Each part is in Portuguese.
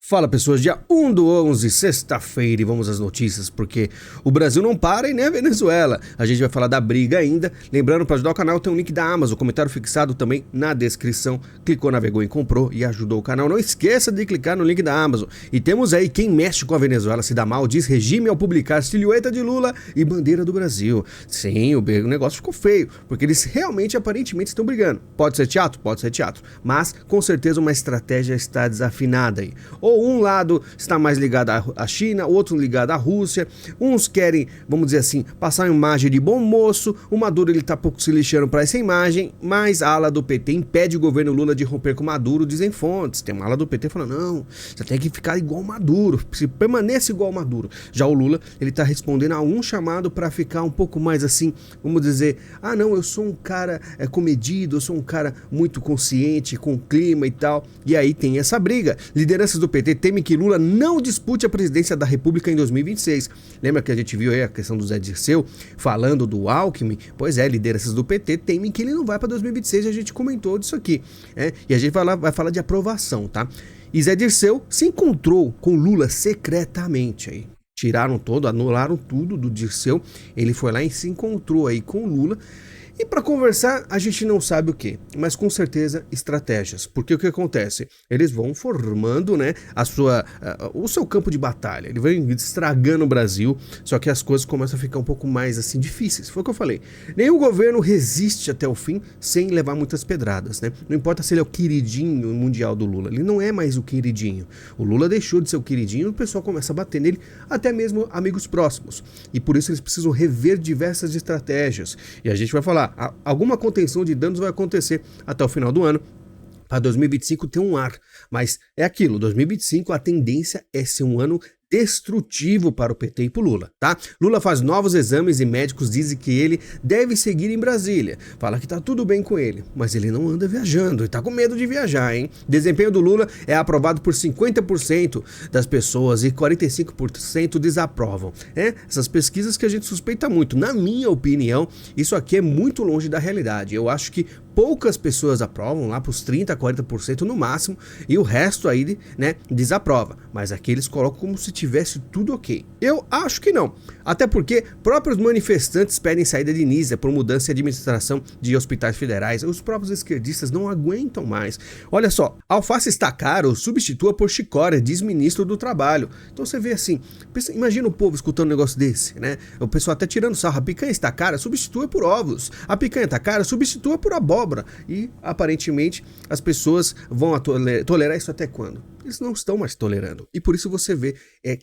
Fala pessoas, dia 1/11, sexta-feira, e vamos às notícias, porque o Brasil não para e nem a Venezuela. A gente vai falar da briga ainda. Lembrando, para ajudar o canal tem um link da Amazon, comentário fixado também na descrição. Clicou, navegou e comprou e ajudou o canal. Não esqueça de clicar no link da Amazon. E temos aí quem mexe com a Venezuela se dá mal, diz regime ao publicar silhueta de Lula e bandeira do Brasil. Sim, o negócio ficou feio, porque eles realmente, aparentemente, estão brigando. Pode ser teatro? Pode ser teatro. Mas, com certeza, uma estratégia está desafinada aí. Ou um lado está mais ligado à China, outro ligado à Rússia. Uns querem, vamos dizer assim, passar uma imagem de bom moço. O Maduro ele tá pouco se lixando para essa imagem, mas a ala do PT impede o governo Lula de romper com Maduro, dizem fontes. Tem uma ala do PT falando, não, você tem que ficar igual o Maduro, se permaneça igual o Maduro. Já o Lula, ele tá respondendo a um chamado para ficar um pouco mais assim, vamos dizer, ah não, eu sou um cara comedido, eu sou um cara muito consciente com o clima e tal. E aí tem essa briga. Lideranças do PT temem que Lula não dispute a presidência da República em 2026. Lembra que a gente viu aí a questão do Zé Dirceu falando do Alckmin? Pois é, lideranças do PT temem que ele não vai para 2026, a gente comentou disso aqui. E a gente vai falar de aprovação, tá? E Zé Dirceu se encontrou com Lula secretamente aí. Tiraram todo, anularam tudo do Dirceu. Ele foi lá e se encontrou aí com Lula. E para conversar, a gente não sabe o que, mas com certeza estratégias. Porque o que acontece? Eles vão formando, né, o seu campo de batalha. Ele vem estragando o Brasil, só que as coisas começam a ficar um pouco mais assim difíceis. Foi o que eu falei. Nenhum governo resiste até o fim sem levar muitas pedradas, né? Não importa se ele é o queridinho mundial do Lula, ele não é mais o queridinho. O Lula deixou de ser o queridinho e o pessoal começa a bater nele, até mesmo amigos próximos. E por isso eles precisam rever diversas estratégias. E a gente vai falar, alguma contenção de danos vai acontecer até o final do ano. Para 2025 ter um ar, mas é aquilo, 2025 a tendência é ser um ano destrutivo para o PT e para o Lula, tá? Lula faz novos exames e médicos dizem que ele deve seguir em Brasília. Fala que tá tudo bem com ele, mas ele não anda viajando e tá com medo de viajar, hein? Desempenho do Lula é aprovado por 50% das pessoas e 45% desaprovam. Essas pesquisas que a gente suspeita muito. Na minha opinião, isso aqui é muito longe da realidade. Eu acho que poucas pessoas aprovam, lá para os 30%, 40% no máximo, e o resto aí, né, desaprova. Mas aqui eles colocam como se tivesse tudo ok. Eu acho que não. Até porque próprios manifestantes pedem saída de Nízia por mudança de administração de hospitais federais. Os próprios esquerdistas não aguentam mais. Olha só, alface está caro, substitua por chicória, diz ministro do Trabalho. Então você vê assim, imagina o povo escutando um negócio desse, né? O pessoal até tirando sarro, a picanha está cara, substitua por ovos. A picanha está cara, substitua por abóbora. E aparentemente as pessoas vão tolerar isso até quando? Eles não estão mais tolerando. E por isso você vê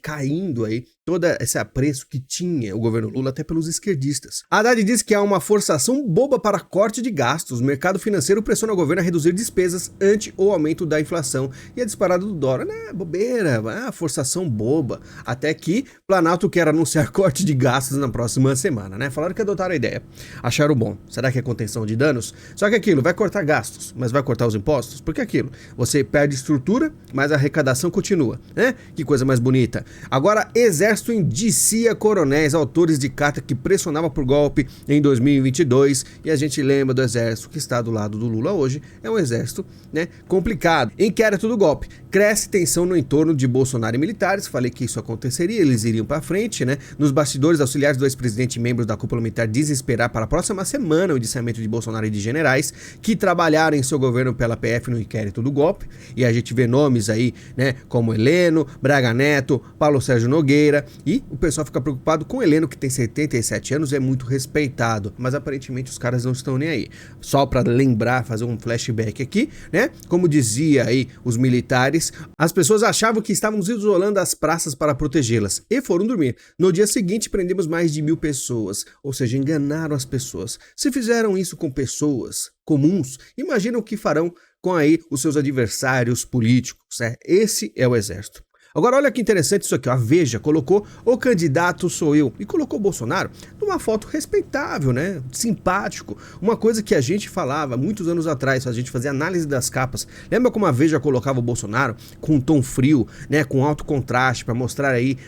caindo aí todo esse apreço que tinha o governo Lula até pelos esquerdistas. Haddad diz que há uma forçação boba para corte de gastos. O mercado financeiro pressiona o governo a reduzir despesas ante o aumento da inflação e a disparada do dólar. Bobeira, forçação boba. Até que Planalto quer anunciar corte de gastos na próxima semana, né? Falaram que adotaram a ideia. Acharam bom. Será que é contenção de danos? Só que aquilo, vai cortar gastos, mas vai cortar os impostos? Porque aquilo, você perde estrutura, mas a arrecadação continua, né? Que coisa mais bonita. Agora, Exército indicia coronéis, autores de carta que pressionava por golpe em 2022, e a gente lembra do Exército que está do lado do Lula hoje, é um exército, né, complicado. Inquérito do golpe. Cresce tensão no entorno de Bolsonaro e militares, falei que isso aconteceria, eles iriam para frente, né? Nos bastidores, auxiliares do ex-presidente e membros da cúpula militar dizem esperar para a próxima semana o indiciamento de Bolsonaro e de generais que trabalharam em seu governo pela PF no inquérito do golpe, e a gente vê nomes aí, né, como Heleno, Braga Neto, Paulo Sérgio Nogueira, e o pessoal fica preocupado com Heleno, que tem 77 anos e é muito respeitado, mas aparentemente os caras não estão nem aí. Só para lembrar, fazer um flashback aqui, né, como dizia aí os militares, as pessoas achavam que estávamos isolando as praças para protegê-las e foram dormir. No dia seguinte prendemos mais de 1.000 pessoas, ou seja, enganaram as pessoas. Se fizeram isso com pessoas comuns, imagina o que farão com aí os seus adversários políticos, né? Esse é o exército. Agora olha que interessante isso aqui, ó. A Veja colocou "o candidato sou eu" e colocou o Bolsonaro numa foto respeitável, né? Simpático. Uma coisa que a gente falava muitos anos atrás, a gente fazia análise das capas. Lembra como a Veja colocava o Bolsonaro com um tom frio, né? Com alto contraste para mostrar aí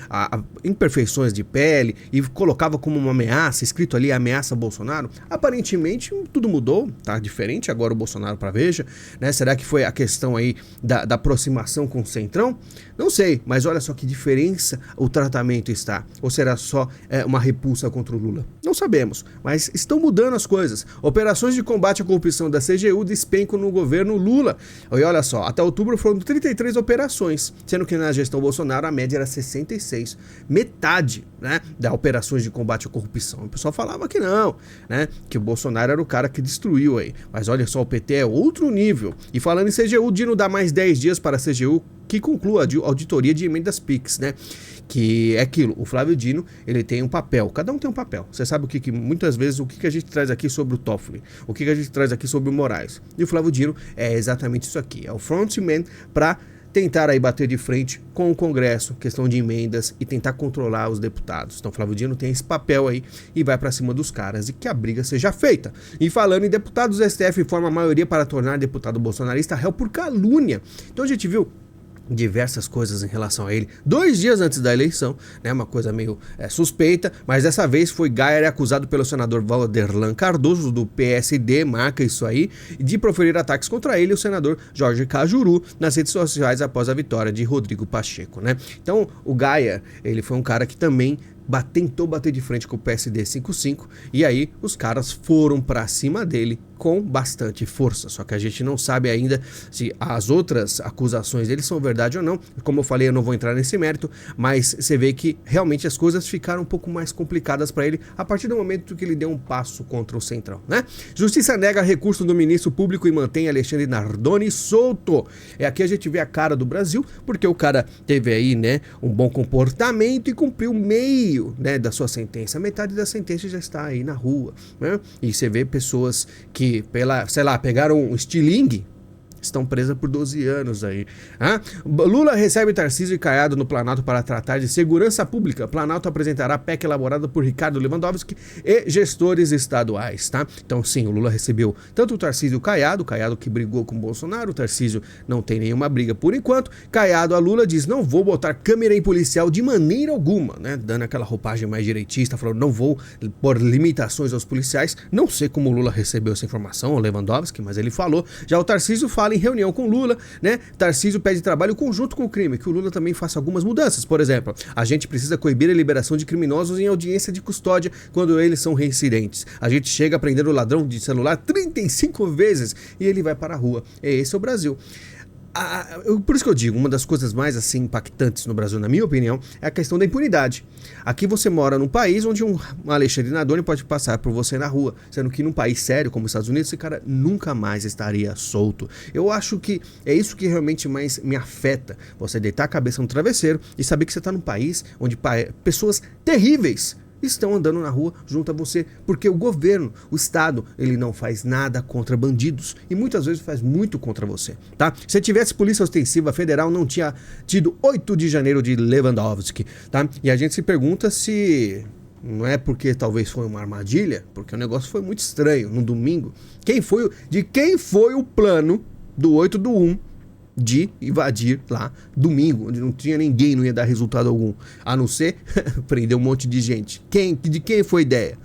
imperfeições de pele e colocava como uma ameaça, escrito ali ameaça Bolsonaro? Aparentemente tudo mudou, tá diferente agora o Bolsonaro para Veja, né? Será que foi a questão aí da aproximação com o Centrão? Não sei, mas olha só que diferença o tratamento está. Ou será só uma repulsa contra o Lula? Não sabemos, mas estão mudando as coisas. Operações de combate à corrupção da CGU despencam no governo Lula. E olha só, até outubro foram 33 operações, sendo que na gestão Bolsonaro a média era 66. Metade, né, das operações de combate à corrupção. O pessoal falava que não, né, que o Bolsonaro era o cara que destruiu aí. Mas olha só, o PT é outro nível. E falando em CGU, o Dino dá mais 10 dias para a CGU que conclua a auditoria de emendas PIX, né? Que é aquilo, o Flávio Dino, ele tem um papel, cada um tem um papel. Você sabe muitas vezes, o que a gente traz aqui sobre o Toffoli, o que a gente traz aqui sobre o Moraes. E o Flávio Dino é exatamente isso aqui, é o frontman para tentar aí bater de frente com o Congresso, questão de emendas e tentar controlar os deputados. Então Flávio Dino tem esse papel aí e vai para cima dos caras e que a briga seja feita. E falando em deputados, o STF forma a maioria para tornar deputado bolsonarista réu por calúnia. Então a gente viu diversas coisas em relação a ele 2 dias antes da eleição, né? Uma coisa meio suspeita, mas dessa vez foi Gayer acusado pelo senador Valderlan Cardoso do PSD, marca isso aí, de proferir ataques contra ele e o senador Jorge Cajuru nas redes sociais após a vitória de Rodrigo Pacheco, né? Então o Gayer, ele foi um cara que também tentou bater de frente com o PSD 55 e aí os caras foram pra cima dele com bastante força, só que a gente não sabe ainda se as outras acusações dele são verdade ou não. Como eu falei, eu não vou entrar nesse mérito, mas você vê que realmente as coisas ficaram um pouco mais complicadas para ele a partir do momento que ele deu um passo contra o Centrão, né? Justiça nega recurso do ministro público e mantém Alexandre Nardoni solto. Aqui a gente vê a cara do Brasil, porque o cara teve aí, né, um bom comportamento e cumpriu meio, né, da sua sentença. Metade da sentença já está aí na rua, né? E você vê pessoas que pegaram um estilingue, estão presas por 12 anos aí. Lula recebe Tarcísio e Caiado no Planalto para tratar de segurança pública. Planalto apresentará PEC elaborada por Ricardo Lewandowski e gestores estaduais, tá? Então sim, o Lula recebeu tanto o Tarcísio e o Caiado que brigou com o Bolsonaro. O Tarcísio não tem nenhuma briga por enquanto. Caiado a Lula diz: não vou botar câmera em policial de maneira alguma, né? Dando aquela roupagem mais direitista, falando: não vou pôr limitações aos policiais. Não sei como o Lula recebeu essa informação, o Lewandowski, mas ele falou. Já o Tarcísio fala em reunião com Lula, né? Tarcísio pede trabalho conjunto com o crime, que o Lula também faça algumas mudanças. Por exemplo, a gente precisa coibir a liberação de criminosos em audiência de custódia quando eles são reincidentes. A gente chega a prender o ladrão de celular 35 vezes e ele vai para a rua. Esse é o Brasil. Por isso que eu digo, uma das coisas mais assim impactantes no Brasil, na minha opinião, é a questão da impunidade. Aqui você mora num país onde um Alexandre Nardoni pode passar por você na rua, sendo que num país sério como os Estados Unidos, esse cara nunca mais estaria solto. Eu acho que é isso que realmente mais me afeta, você deitar a cabeça no travesseiro e saber que você está num país onde pessoas terríveis estão andando na rua junto a você, porque o governo, o Estado, ele não faz nada contra bandidos e muitas vezes faz muito contra você, tá? Se tivesse polícia ostensiva federal, não tinha tido 8 de janeiro de Lewandowski, tá? E a gente se pergunta se não é porque talvez foi uma armadilha, porque o negócio foi muito estranho no domingo. De quem foi o plano do 8/1 de invadir lá domingo, onde não tinha ninguém, não ia dar resultado algum, a não ser prender um monte de gente. De quem foi a ideia?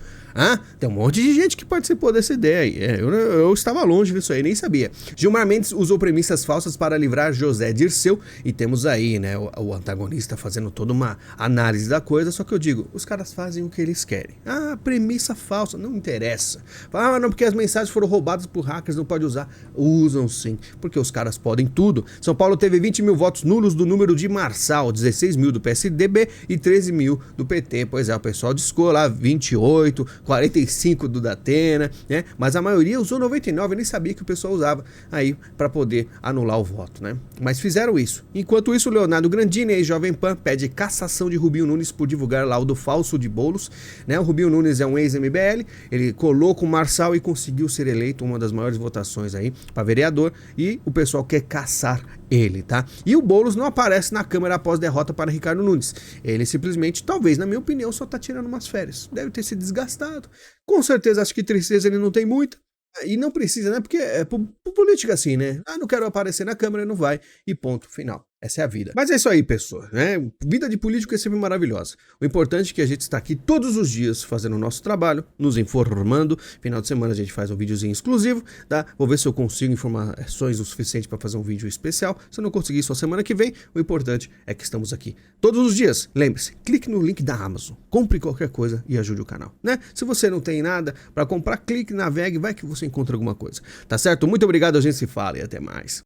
Tem um monte de gente que participou dessa ideia aí. Eu estava longe disso aí, nem sabia. Gilmar Mendes usou premissas falsas para livrar José Dirceu. E temos aí, né, o antagonista fazendo toda uma análise da coisa. Só que eu digo, os caras fazem o que eles querem. Premissa falsa, não interessa. Não, porque as mensagens foram roubadas por hackers, não pode usar. Usam sim, porque os caras podem tudo. São Paulo teve 20 mil votos nulos do número de Marçal, 16 mil do PSDB e 13 mil do PT. Pois é, o pessoal discou lá 28, 45 do Datena, né? Mas a maioria usou 99, eu nem sabia que o pessoal usava aí para poder anular o voto, né? Mas fizeram isso. Enquanto isso, o Leonardo Grandini, ex-Jovem Pan, pede cassação de Rubinho Nunes por divulgar laudo falso de Boulos, né? O Rubinho Nunes é um ex-MBL, ele colou com o Marçal e conseguiu ser eleito, uma das maiores votações aí para vereador, e o pessoal quer caçar ele, tá? E o Boulos não aparece na Câmara após derrota para Ricardo Nunes. Ele simplesmente, talvez, na minha opinião, só tá tirando umas férias. Deve ter se desgastado. Com certeza, acho que tristeza ele não tem muita. E não precisa, né? Porque é por política assim, né? Ah, não quero aparecer na Câmara, não vai. E ponto, final. Essa é a vida. Mas é isso aí, pessoal, né? Vida de político é sempre maravilhosa. O importante é que a gente está aqui todos os dias fazendo o nosso trabalho, nos informando. Final de semana a gente faz um videozinho exclusivo, tá? Vou ver se eu consigo informações o suficiente para fazer um vídeo especial. Se eu não conseguir, só semana que vem. O importante é que estamos aqui todos os dias. Lembre-se, clique no link da Amazon, compre qualquer coisa e ajude o canal, né? Se você não tem nada para comprar, clique, navegue, vai que você encontra alguma coisa. Tá certo? Muito obrigado, a gente se fala e até mais.